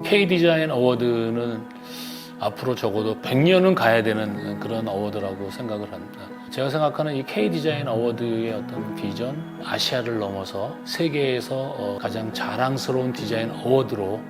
K-디자인 어워드는 앞으로 적어도 100년은 가야 되는 그런 어워드라고 생각을 합니다. 제가 생각하는 이 K-디자인 어워드의 어떤 비전, 아시아를 넘어서 세계에서 가장 자랑스러운 디자인 어워드로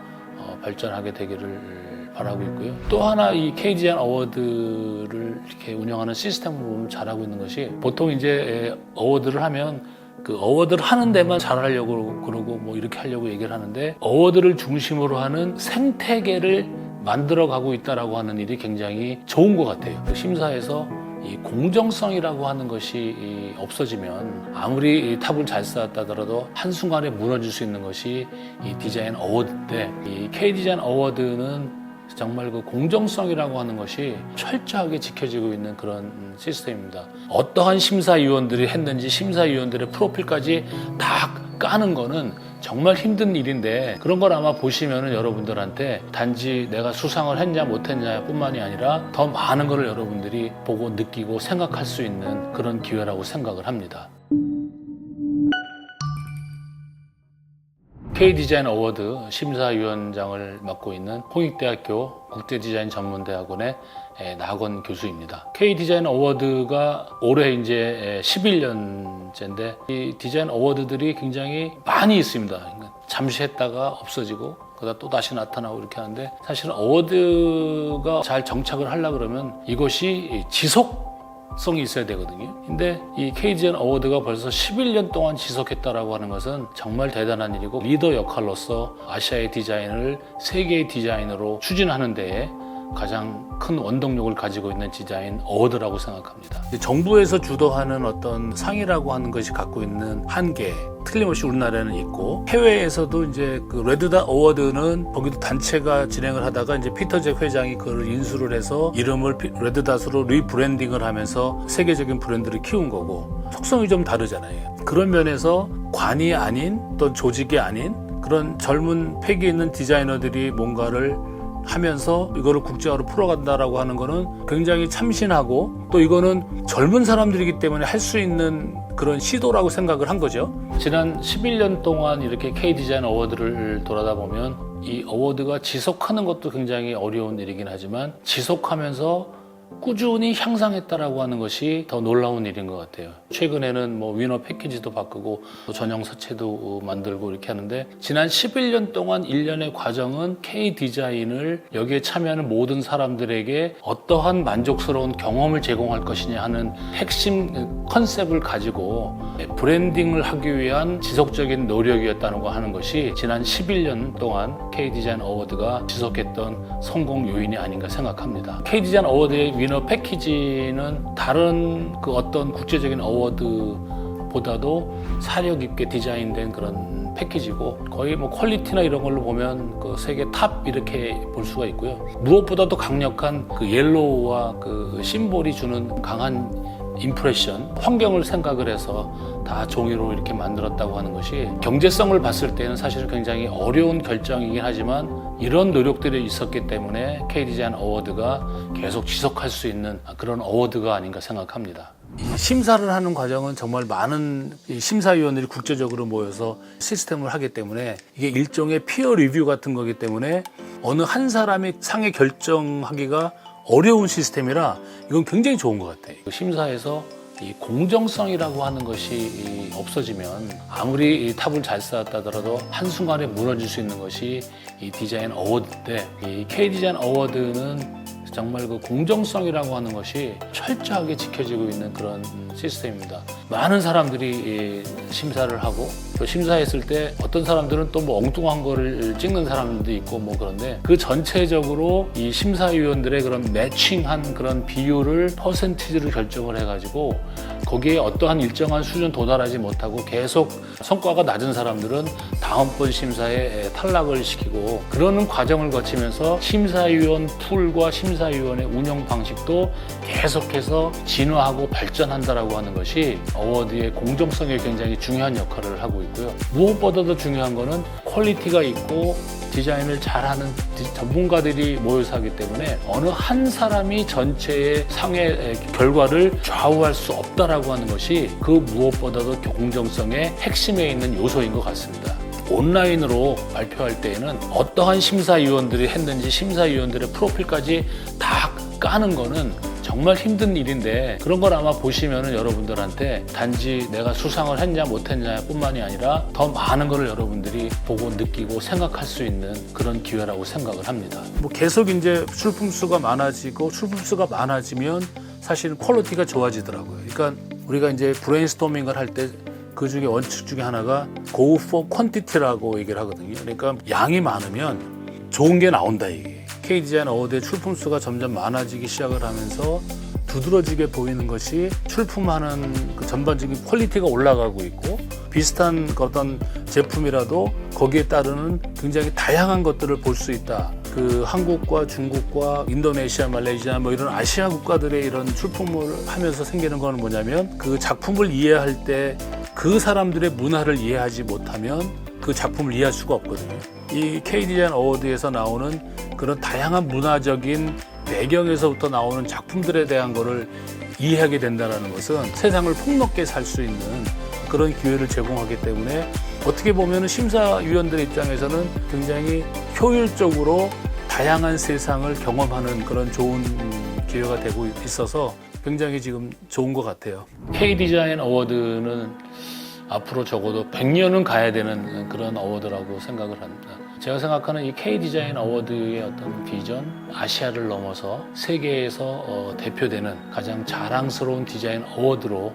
발전하게 되기를 바라고 있고요. 또 하나 이 K-디자인 어워드를 이렇게 운영하는 시스템을 보면 잘하고 있는 것이, 보통 이제 어워드를 하면 그 어워드를 하는 데만 잘하려고 그러고 뭐 이렇게 하려고 얘기를 하는데, 어워드를 중심으로 하는 생태계를 만들어가고 있다라고 하는 일이 굉장히 좋은 것 같아요. 심사에서 이 공정성이라고 하는 것이 없어지면 아무리 탑을 잘 쌓았다 하더라도 한순간에 무너질 수 있는 것이 이 디자인 어워드인데, 이 K-디자인 어워드는 정말 그 공정성이라고 하는 것이 철저하게 지켜지고 있는 그런 시스템입니다. 어떠한 심사위원들이 했는지 심사위원들의 프로필까지 다 까는 거는 정말 힘든 일인데, 그런 걸 아마 보시면은 여러분들한테 단지 내가 수상을 했냐 못했냐 뿐만이 아니라 더 많은 걸 여러분들이 보고 느끼고 생각할 수 있는 그런 기회라고 생각을 합니다. K-디자인 어워드 심사위원장을 맡고 있는 홍익대학교 국제디자인 전문대학원의 나건 교수입니다. K-디자인 어워드가 올해 이제 11년째인데, 이 디자인 어워드들이 굉장히 많이 있습니다. 잠시 했다가 없어지고 그러다 또 다시 나타나고 이렇게 하는데, 사실은 어워드가 잘 정착을 하려고 그러면 이것이 지속성이 있어야 되거든요. 근데 이 K-디자인 어워드가 벌써 11년 동안 지속했다라고 하는 것은 정말 대단한 일이고, 리더 역할로서 아시아의 디자인을 세계의 디자인으로 추진하는 데에 가장 큰 원동력을 가지고 있는 디자인 어워드라고 생각합니다. 정부에서 주도하는 어떤 상이라고 하는 것이 갖고 있는 한계, 틀림없이 우리나라에는 있고, 해외에서도 이제 그 레드닷 어워드는 거기도 단체가 진행을 하다가 이제 피터 잭 회장이 그걸 인수를 해서 이름을 레드닷으로 리브랜딩을 하면서 세계적인 브랜드를 키운 거고, 속성이 좀 다르잖아요. 그런 면에서 관이 아닌, 또 조직이 아닌 그런 젊은 패기 있는 디자이너들이 뭔가를 하면서 이거를 국제화로 풀어간다라고 하는 거는 굉장히 참신하고, 또 이거는 젊은 사람들이기 때문에 할 수 있는 그런 시도라고 생각을 한 거죠. 지난 11년 동안 이렇게 K-디자인 어워드를 돌아다 보면 이 어워드가 지속하는 것도 굉장히 어려운 일이긴 하지만, 지속하면서 꾸준히 향상했다라고 하는 것이 더 놀라운 일인 것 같아요. 최근에는 뭐 위너 패키지도 바꾸고 또 전용 서체도 만들고 이렇게 하는데, 지난 11년 동안 일련의 과정은 K-디자인을 여기에 참여하는 모든 사람들에게 어떠한 만족스러운 경험을 제공할 것이냐 하는 핵심 컨셉을 가지고 브랜딩을 하기 위한 지속적인 노력이었다는 거 하는 것이 지난 11년 동안 K-디자인 어워드가 지속했던 성공 요인이 아닌가 생각합니다. K-디자인 어워드의 위너 패키지는 다른 그 어떤 국제적인 어워드보다도 사력 있게 디자인된 그런 패키지고, 거의 뭐 퀄리티나 이런 걸로 보면 그 세계 탑 이렇게 볼 수가 있고요. 무엇보다도 강력한 그 옐로우와 그 심볼이 주는 강한 임프레션, 환경을 생각을 해서 다 종이로 이렇게 만들었다고 하는 것이, 경제성을 봤을 때는 사실은 굉장히 어려운 결정이긴 하지만 이런 노력들이 있었기 때문에 K-디자인 어워드가 계속 지속할 수 있는 그런 어워드가 아닌가 생각합니다. 심사를 하는 과정은 정말 많은 심사위원들이 국제적으로 모여서 시스템을 하기 때문에 이게 일종의 피어 리뷰 같은 거기 때문에 어느 한 사람이 상에 결정하기가 어려운 시스템이라 이건 굉장히 좋은 것 같아요. 심사에서 이 공정성이라고 하는 것이 없어지면 아무리 탑을 잘 쌓았다 하더라도 한순간에 무너질 수 있는 것이 이 디자인 어워드인데, 이 K-디자인 어워드는 정말 그 공정성이라고 하는 것이 철저하게 지켜지고 있는 그런 시스템입니다. 많은 사람들이 심사를 하고, 또 심사했을 때 어떤 사람들은 또 뭐 엉뚱한 거를 찍는 사람들도 있고 뭐 그런데, 그 전체적으로 이 심사위원들의 그런 매칭한 그런 비율을 퍼센티지를 결정을 해가지고 거기에 어떠한 일정한 수준 도달하지 못하고 계속 성과가 낮은 사람들은 다음번 심사에 탈락을 시키고, 그러는 과정을 거치면서 심사위원 툴과 심사위원의 운영 방식도 계속해서 진화하고 발전한다라고 하는 것이 어워드의 공정성에 굉장히 중요한 역할을 하고 있고요. 무엇보다도 중요한 거는 퀄리티가 있고 디자인을 잘하는 전문가들이 모여서 하기 때문에 어느 한 사람이 전체의 상의 결과를 좌우할 수 없다라고 하는 것이 그 무엇보다도 공정성의 핵심에 있는 요소인 것 같습니다. 온라인으로 발표할 때에는 어떠한 심사위원들이 했는지 심사위원들의 프로필까지 다 까는 거는 정말 힘든 일인데, 그런 걸 아마 보시면은 여러분들한테 단지 내가 수상을 했냐 못했냐 뿐만이 아니라 더 많은 걸 여러분들이 보고 느끼고 생각할 수 있는 그런 기회라고 생각을 합니다. 뭐 계속 이제 출품 수가 많아지고, 출품 수가 많아지면 사실은 퀄리티가 좋아지더라고요. 그러니까 우리가 이제 브레인스토밍을 할 때 그 중에 원칙 중에 하나가 go for quantity라고 얘기를 하거든요. 그러니까 양이 많으면 좋은 게 나온다 이게. K 디자인 어워드의 출품 수가 점점 많아지기 시작을 하면서 두드러지게 보이는 것이 출품하는 그 전반적인 퀄리티가 올라가고 있고, 비슷한 어떤 제품이라도 거기에 따르는 굉장히 다양한 것들을 볼 수 있다. 그 한국과 중국과 인도네시아, 말레이시아 뭐 이런 아시아 국가들의 이런 출품을 하면서 생기는 거는 뭐냐면, 그 작품을 이해할 때 그 사람들의 문화를 이해하지 못하면 그 작품을 이해할 수가 없거든요. 이 K 디자인 어워드에서 나오는 그런 다양한 문화적인 배경에서부터 나오는 작품들에 대한 거를 이해하게 된다는 것은 세상을 폭넓게 살 수 있는 그런 기회를 제공하기 때문에, 어떻게 보면 심사위원들의 입장에서는 굉장히 효율적으로 다양한 세상을 경험하는 그런 좋은 기회가 되고 있어서 굉장히 지금 좋은 것 같아요. K 디자인 어워드는 앞으로 적어도 100년은 가야 되는 그런 어워드라고 생각을 합니다. 제가 생각하는 이 K 디자인 어워드의 어떤 비전, 아시아를 넘어서 세계에서 대표되는 가장 자랑스러운 디자인 어워드로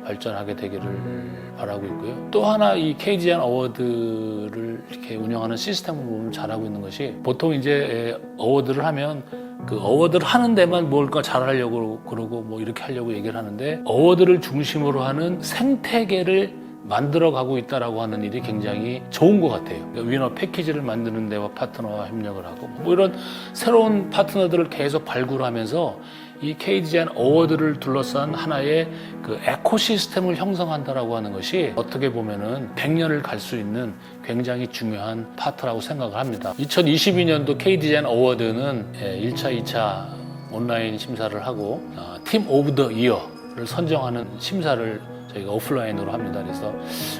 발전하게 되기를 바라고 있고요. 또 하나 이 K 디자인 어워드를 이렇게 운영하는 시스템을 보면 잘하고 있는 것이, 보통 이제 어워드를 하면 그 어워드를 하는 데만 뭘까 잘하려고 그러고 뭐 이렇게 하려고 얘기를 하는데, 어워드를 중심으로 하는 생태계를 만들어가고 있다라고 하는 일이 굉장히 좋은 것 같아요. 그러니까 위너 패키지를 만드는 데와 파트너와 협력을 하고, 뭐 이런 새로운 파트너들을 계속 발굴하면서 이 K 디자인 어워드를 둘러싼 하나의 그 에코시스템을 형성한다라고 하는 것이 어떻게 보면은 100년을 갈 수 있는 굉장히 중요한 파트라고 생각을 합니다. 2022년도 K 디자인 어워드는 1차, 2차 온라인 심사를 하고 팀 오브 더 이어를 선정하는 심사를 저희가 오프라인으로 합니다. 그래서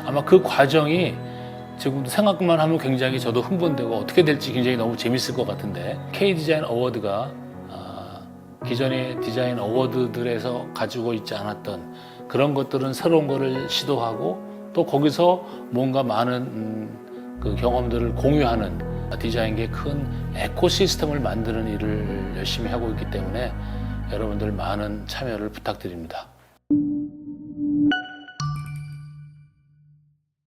아마 그 과정이 지금도 생각만 하면 굉장히 저도 흥분되고 어떻게 될지 굉장히 너무 재밌을 것 같은데, K 디자인 어워드가 기존의 디자인 어워드들에서 가지고 있지 않았던 그런 것들은 새로운 거를 시도하고, 또 거기서 뭔가 많은 그 경험들을 공유하는 디자인계의 큰 에코시스템을 만드는 일을 열심히 하고 있기 때문에 여러분들 많은 참여를 부탁드립니다.